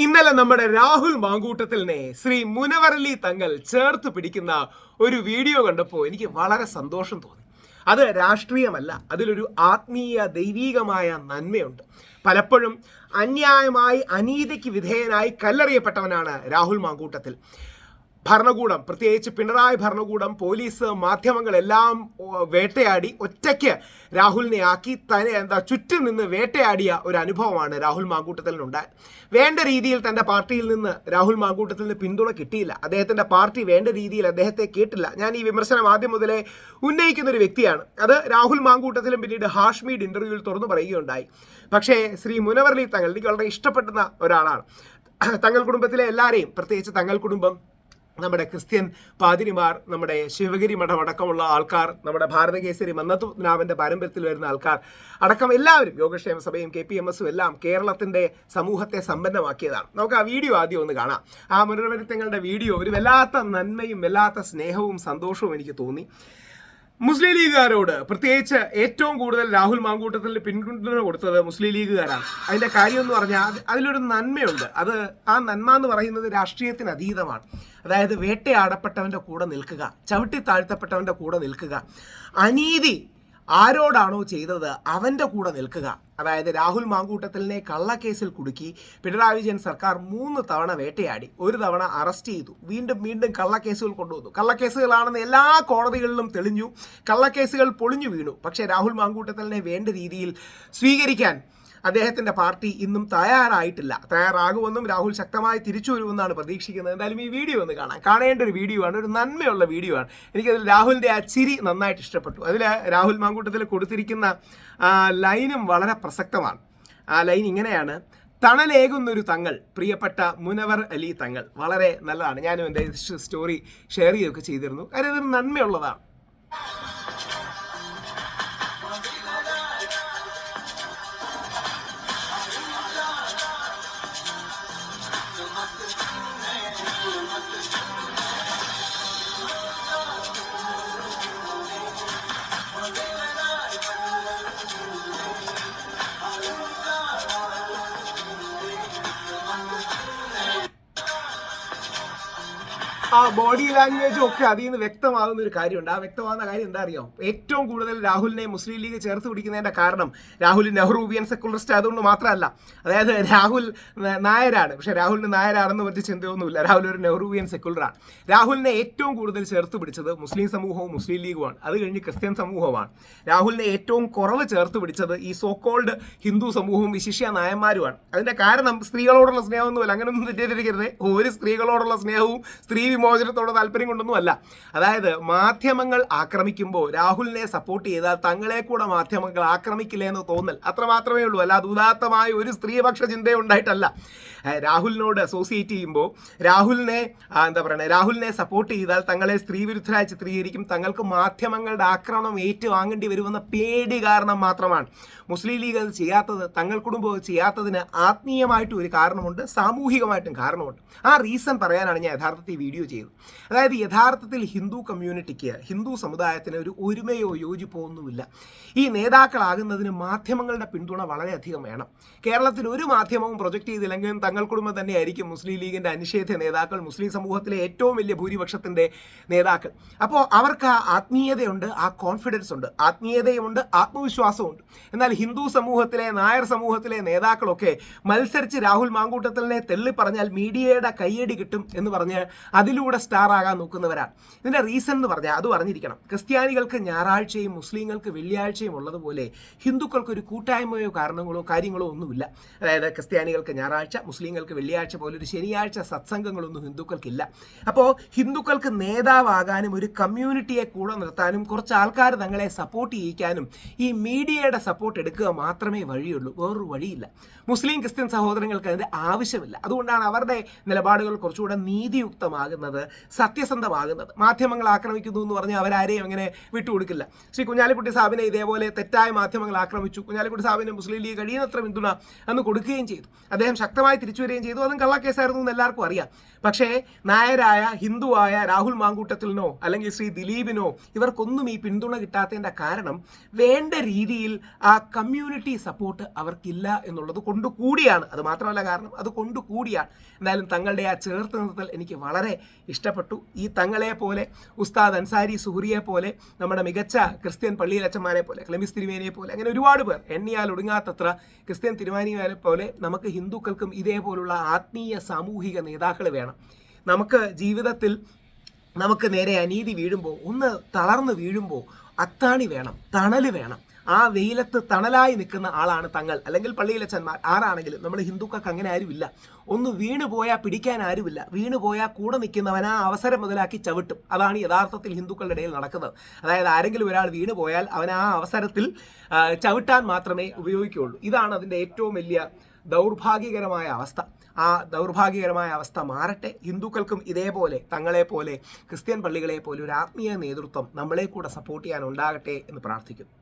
ഇന്നലെ നമ്മുടെ രാഹുൽ മാങ്കൂട്ടത്തിലിനെ ശ്രീ മുനവറലി തങ്ങൾ ചേർത്ത് പിടിക്കുന്ന ഒരു വീഡിയോ കണ്ടപ്പോൾ എനിക്ക് വളരെ സന്തോഷം തോന്നി. അത് രാഷ്ട്രീയമല്ല, അതിലൊരു ആത്മീയ ദൈവീകമായ നന്മയുണ്ട്. പലപ്പോഴും അന്യായമായി അനീതിക്ക് വിധേയനായി കല്ലെറിയപ്പെട്ടവനാണ് രാഹുൽ മാങ്കൂട്ടത്തിൽ. ഭരണകൂടം, പ്രത്യേകിച്ച് പിണറായി ഭരണകൂടം, പോലീസ്, മാധ്യമങ്ങളെല്ലാം വേട്ടയാടി ഒറ്റയ്ക്ക് രാഹുലിനെ ആക്കി ചുറ്റും നിന്ന് വേട്ടയാടിയ ഒരു അനുഭവമാണ് രാഹുൽ മാങ്കൂട്ടത്തിലിനുണ്ടായത്. വേണ്ട രീതിയിൽ തൻ്റെ പാർട്ടിയിൽ നിന്ന് രാഹുൽ മാങ്കൂട്ടത്തിന് പിന്തുണ കിട്ടിയില്ല. അദ്ദേഹത്തിൻ്റെ പാർട്ടി വേണ്ട രീതിയിൽ അദ്ദേഹത്തെ കേട്ടില്ല. ഞാൻ ഈ വിമർശനം ആദ്യം മുതലേ ഉന്നയിക്കുന്ന ഒരു വ്യക്തിയാണ്. അത് രാഹുൽ മാങ്കൂട്ടത്തിലും പിന്നീട് ഹാഷ്മീഡ് ഇൻ്റർവ്യൂവിൽ തുറന്നു പറയുകയുണ്ടായി. പക്ഷേ ശ്രീ മുനവറലി തങ്ങൾ എനിക്ക് വളരെ ഇഷ്ടപ്പെടുന്ന ഒരാളാണ്. തങ്ങൾ കുടുംബത്തിലെ എല്ലാവരെയും, പ്രത്യേകിച്ച് തങ്ങൾ കുടുംബം, നമ്മുടെ ക്രിസ്ത്യൻ പാതിരിമാർ, നമ്മുടെ ശിവഗിരി മഠം അടക്കമുള്ള ആൾക്കാർ, നമ്മുടെ ഭാരതകേസരി മന്നത്തുനാവിൻ്റെ പാരമ്പര്യത്തിൽ വരുന്ന ആൾക്കാർ അടക്കം എല്ലാവരും, യോഗക്ഷേമ സഭയും KPMSും എല്ലാം കേരളത്തിൻ്റെ സമൂഹത്തെ സമ്പന്നമാക്കിയതാണ്. നമുക്ക് ആ വീഡിയോ ആദ്യം ഒന്ന് കാണാം. ആ മുനവറലിത്തങ്ങളുടെ വീഡിയോ ഒരു വല്ലാത്ത നന്മയും വല്ലാത്ത സ്നേഹവും സന്തോഷവും എനിക്ക് തോന്നി. മുസ്ലിം ലീഗുകാരോട്, പ്രത്യേകിച്ച് ഏറ്റവും കൂടുതൽ രാഹുൽ മാങ്കൂട്ടത്തിൽ പിന്തുണ കൊടുത്തത് മുസ്ലിം ലീഗുകാരാണ്. അതിൻ്റെ കാര്യം എന്ന് പറഞ്ഞാൽ അതിലൊരു നന്മയുണ്ട്. ആ നന്മ എന്ന് പറയുന്നത് രാഷ്ട്രീയത്തിന് അതീതമാണ്. അതായത് വേട്ടയാടപ്പെട്ടവൻ്റെ കൂടെ നിൽക്കുക, ചവിട്ടി താഴ്ത്തപ്പെട്ടവൻ്റെ കൂടെ നിൽക്കുക, അനീതി ആരോടാണോ ചെയ്തത് അവൻ്റെ കൂടെ നിൽക്കുക. അതായത് രാഹുൽ മാങ്കൂട്ടത്തിലിനെ കള്ളക്കേസിൽ കുടുക്കി പിണറായി വിജയൻ സർക്കാർ 3 തവണ വേട്ടയാടി, 1 തവണ അറസ്റ്റ് ചെയ്തു, വീണ്ടും കള്ളക്കേസുകൾ കൊണ്ടുവന്നു. കള്ളക്കേസുകളാണെന്ന് എല്ലാ കോടതികളിലും തെളിഞ്ഞു, കള്ളക്കേസുകൾ പൊളിഞ്ഞു വീണു. പക്ഷേ രാഹുൽ മാങ്കൂട്ടത്തിലിനെ വേണ്ട രീതിയിൽ സ്വീകരിക്കാൻ അദ്ദേഹത്തിൻ്റെ പാർട്ടി ഇന്നും തയ്യാറാകുമെന്നും രാഹുൽ ശക്തമായി തിരിച്ചു വരുമെന്നാണ് പ്രതീക്ഷിക്കുന്നത്. എന്തായാലും ഈ വീഡിയോ ഒന്ന് കാണേണ്ട ഒരു വീഡിയോ ആണ്, ഒരു നന്മയുള്ള വീഡിയോ ആണ്. എനിക്കതിൽ രാഹുലിൻ്റെ ആ ചിരി നന്നായിട്ട് ഇഷ്ടപ്പെട്ടു. അതിൽ രാഹുൽ മാങ്കൂട്ടത്തിൽ കൊടുത്തിരിക്കുന്ന ലൈനും വളരെ പ്രസക്തമാണ്. ആ ലൈൻ ഇങ്ങനെയാണ്: തണലേകുന്നൊരു തങ്ങൾ, പ്രിയപ്പെട്ട മുനവർ അലി തങ്ങൾ. വളരെ നല്ലതാണ്. ഞാനും എൻ്റെ സ്റ്റോറി ഷെയർ ചെയ്യുകയൊക്കെ ചെയ്തിരുന്നു. കാര്യം ഇതൊരു നന്മയുള്ളതാണ്. ആ ബോഡി ലാംഗ്വേജും ഒക്കെ അതിൽ നിന്ന് വ്യക്തമാകുന്ന ഒരു കാര്യമുണ്ട്. ആ വ്യക്തമാകുന്ന കാര്യം എന്താ അറിയോ? ഏറ്റവും കൂടുതൽ രാഹുലിനെ മുസ്ലിം ലീഗ് ചേർത്ത് പിടിക്കുന്നതിൻ്റെ കാരണം രാഹുൽ നെഹ്റുവിയൻ സെക്കുലറിസ്റ്റ് ആയതുകൊണ്ട് മാത്രമല്ല. അതായത് രാഹുൽ നായരാണ്, പക്ഷേ രാഹുലിന് നായരാണെന്ന് പറ്റി ചിന്തയൊന്നുമില്ല. രാഹുൽ ഒരു നെഹ്റുവിയൻ സെക്കുലറാണ്. രാഹുലിനെ ഏറ്റവും കൂടുതൽ ചേർത്ത് പിടിച്ചത് മുസ്ലിം സമൂഹവും മുസ്ലിം ലീഗുമാണ്. അത് കഴിഞ്ഞ് ക്രിസ്ത്യൻ സമൂഹമാണ്. രാഹുലിനെ ഏറ്റവും കുറവ് ചേർത്ത് പിടിച്ചത് ഈ സോക്കോൾഡ് ഹിന്ദു സമൂഹവും വിശിഷ്യ നായന്മാരുമാണ്. അതിൻ്റെ കാരണം സ്ത്രീകളോടുള്ള സ്നേഹമൊന്നുമല്ല, അങ്ങനെയൊന്നും തെറ്റിദ്ധരിക്കരുത്. ഒരു സ്ത്രീകളോടുള്ള സ്നേഹവും സ്ത്രീ വിമോചനത്തോടെ താല്പര്യം കൊണ്ടൊന്നുമല്ല. അതായത് മാധ്യമങ്ങൾ ആക്രമിക്കുമ്പോൾ രാഹുലിനെ സപ്പോർട്ട് ചെയ്താൽ തങ്ങളെ കൂടെ മാധ്യമങ്ങൾ ആക്രമിക്കില്ല എന്ന് തോന്നൽ, അത്ര മാത്രമേ ഉള്ളൂ. അല്ലാതെ ഉദാത്തമായ ഒരു സ്ത്രീപക്ഷ ചിന്തയുണ്ടായിട്ടല്ല. രാഹുലിനോട് അസോസിയേറ്റ് ചെയ്യുമ്പോൾ രാഹുലിനെ സപ്പോർട്ട് ചെയ്താൽ തങ്ങളെ സ്ത്രീവിരുദ്ധരായി ചിത്രീകരിക്കും, തങ്ങൾക്ക് മാധ്യമങ്ങളുടെ ആക്രമണം ഏറ്റുവാങ്ങേണ്ടി വരുമെന്ന പേടി കാരണം മാത്രമാണ് മുസ്ലിം ലീഗ് അത് ചെയ്യാത്തത്. തങ്ങൾ കുടുംബം അത് ചെയ്യാത്തതിന് ആത്മീയമായിട്ടും ഒരു കാരണമുണ്ട്, സാമൂഹികമായിട്ടും കാരണമുണ്ട്. ആ റീസൺ പറയാനാണ് ഞാൻ യഥാർത്ഥത്തിൽ വീഡിയോ ചെയ്തത്. അതായത് യഥാർത്ഥത്തിൽ ഹിന്ദു കമ്മ്യൂണിറ്റിക്ക്, ഹിന്ദു സമുദായത്തിന് ഒരു ഒരുമയോ യോജിപ്പോ ഒന്നുമില്ല. ഈ നേതാക്കളാകുന്നതിന് മാധ്യമങ്ങളുടെ പിന്തുണ വളരെയധികം വേണം. കേരളത്തിൽ ഒരു മാധ്യമവും പ്രൊജക്റ്റ് ചെയ്തില്ലെങ്കിലും തങ്ങൾ കുടുംബം തന്നെയായിരിക്കും മുസ്ലിം ലീഗിൻ്റെ അനിഷേധ്യ നേതാക്കൾ, മുസ്ലിം സമൂഹത്തിലെ ഏറ്റവും വലിയ ഭൂരിപക്ഷത്തിൻ്റെ നേതാക്കൾ. അപ്പോൾ അവർക്ക് ആ ആത്മീയതയുണ്ട്, ആ കോൺഫിഡൻസ് ഉണ്ട്, ആത്മീയതയുമുണ്ട്, ആത്മവിശ്വാസമുണ്ട്. എന്നാൽ ഹിന്ദു സമൂഹത്തിലെ, നായർ സമൂഹത്തിലെ നേതാക്കളൊക്കെ മത്സരിച്ച് രാഹുൽ മാങ്കൂട്ടത്തിലിനെ തെള്ളിപ്പറഞ്ഞാൽ മീഡിയയുടെ കയ്യടി കിട്ടും എന്ന് പറഞ്ഞ് അതിലൂടെ സ്റ്റാർ ആകാൻ നോക്കുന്നവരാണ്. ഇതിൻ്റെ റീസൺ എന്ന് പറഞ്ഞാൽ അത് പറഞ്ഞിരിക്കണം. ക്രിസ്ത്യാനികൾക്ക് ഞായറാഴ്ചയും മുസ്ലിങ്ങൾക്ക് വെള്ളിയാഴ്ചയും ഉള്ളതുപോലെ ഹിന്ദുക്കൾക്ക് ഒരു കൂട്ടായ്മയോ കാര്യങ്ങളോ ഒന്നുമില്ല. അതായത് ക്രിസ്ത്യാനികൾക്ക് ഞായറാഴ്ച, മുസ്ലിങ്ങൾക്ക് വെള്ളിയാഴ്ച പോലെ ഒരു ശനിയാഴ്ച സത്സംഗങ്ങളൊന്നും ഹിന്ദുക്കൾക്കില്ല. അപ്പോൾ ഹിന്ദുക്കൾക്ക് നേതാവാകാനും ഒരു കമ്മ്യൂണിറ്റിയെ കൂടെ നിർത്താനും കുറച്ച് ആൾക്കാർ തങ്ങളെ സപ്പോർട്ട് ചെയ്യിക്കാനും ഈ മീഡിയയുടെ സപ്പോർട്ട് എടുക്കുക മാത്രമേ വഴിയുള്ളൂ, വേറൊരു വഴിയില്ല. മുസ്ലിം ക്രിസ്ത്യൻ സഹോദരങ്ങൾക്ക് അതിൻ്റെ ആവശ്യമില്ല. അതുകൊണ്ടാണ് അവരുടെ നിലപാടുകൾ കുറച്ചുകൂടെ നീതിയുക്തമാകുന്നത്, ആകുന്നത്, സത്യസന്ധമാകുന്നത്. മാധ്യമങ്ങൾ ആക്രമിക്കുന്നു എന്ന് പറഞ്ഞാൽ അവരാരെയും അങ്ങനെ വിട്ടുകൊടുക്കില്ല. ശ്രീ കുഞ്ഞാലിക്കുട്ടി സാഹിബിനെ ഇതേപോലെ തെറ്റായ മാധ്യമങ്ങൾ ആക്രമിച്ചു. കുഞ്ഞാലിക്കുട്ടി സാഹിബിന് മുസ്ലിം ലീഗ് കഴിയുന്നത്ര പിന്തുണ അന്ന് കൊടുക്കുകയും ചെയ്തു. അദ്ദേഹം ശക്തമായി തിരിച്ചു വരികയും ചെയ്തു. അതും കള്ളക്കേസായിരുന്നു എന്ന് എല്ലാവർക്കും അറിയാം. പക്ഷേ നായരായ ഹിന്ദുവായ രാഹുൽ മാങ്കൂട്ടത്തിലിനോ അല്ലെങ്കിൽ ശ്രീ ദിലീപിനോ ഇവർക്കൊന്നും ഈ പിന്തുണ കിട്ടാത്തതിൻ്റെ കാരണം വേണ്ട രീതിയിൽ ആ കമ്മ്യൂണിറ്റി സപ്പോർട്ട് അവർക്കില്ല എന്നുള്ളത് കൊണ്ടുകൂടിയാണ്. അത് മാത്രമല്ല കാരണം, അത് കൊണ്ടുകൂടിയാണ്. എന്തായാലും തങ്ങളുടെ ആ ചേർത്ത് നിർത്തൽ എനിക്ക് വളരെ ഇഷ്ടപ്പെട്ടു. ഈ തങ്ങളെ പോലെ, ഉസ്താദ് അൻസാരി സുഹറിയെ പോലെ, നമ്മുടെ മികച്ച ക്രിസ്ത്യൻ പള്ളിയിലച്ചന്മാരെ പോലെ, ക്ലെമിസ് തിരുമേനിയെ പോലെ, അങ്ങനെ ഒരുപാട് പേർ, എണ്ണിയാൽ ഒടുങ്ങാത്തത്ര ക്രിസ്ത്യൻ തിരുമേനിയെ പോലെ നമുക്ക് ഹിന്ദുക്കൾക്കും ഇതേപോലുള്ള ആത്മീയ സാമൂഹിക നേതാക്കൾ വേണം. നമുക്ക് ജീവിതത്തിൽ നമുക്ക് നേരെ അനീതി വീഴുമ്പോൾ, ഒന്ന് തളർന്ന് വീഴുമ്പോൾ അത്താണി വേണം, തണല് വേണം. ആ വെയിലത്ത് തണലായി നിൽക്കുന്ന ആളാണ് തങ്ങൾ, അല്ലെങ്കിൽ പള്ളിയിലച്ചന്മാർ, ആരാണെങ്കിലും. നമ്മൾ ഹിന്ദുക്കൾക്ക് അങ്ങനെ ആരുമില്ല. ഒന്ന് വീണു പോയാൽ പിടിക്കാൻ ആരുമില്ല. വീണു പോയാൽ കൂടെ നിൽക്കുന്നവൻ ആ അവസരം മുതലാക്കി ചവിട്ടും. അതാണ് യഥാർത്ഥത്തിൽ ഹിന്ദുക്കളുടെ ഇടയിൽ നടക്കുന്നത്. അതായത് ആരെങ്കിലും ഒരാൾ വീണു പോയാൽ അവൻ ആ അവസരത്തിൽ ചവിട്ടാൻ മാത്രമേ ഉപയോഗിക്കുകയുള്ളൂ. ഇതാണ് അതിൻ്റെ ഏറ്റവും വലിയ ദൗർഭാഗ്യകരമായ അവസ്ഥ. ആ ദൗർഭാഗ്യകരമായ അവസ്ഥ മാറട്ടെ. ഹിന്ദുക്കൾക്കും ഇതേപോലെ തങ്ങളെപ്പോലെ, ക്രിസ്ത്യൻ പള്ളികളെ പോലെ ഒരു ആത്മീയ നേതൃത്വം നമ്മളെ കൂടെ സപ്പോർട്ട് ചെയ്യാൻ ഉണ്ടാകട്ടെ എന്ന് പ്രാർത്ഥിക്കുന്നു.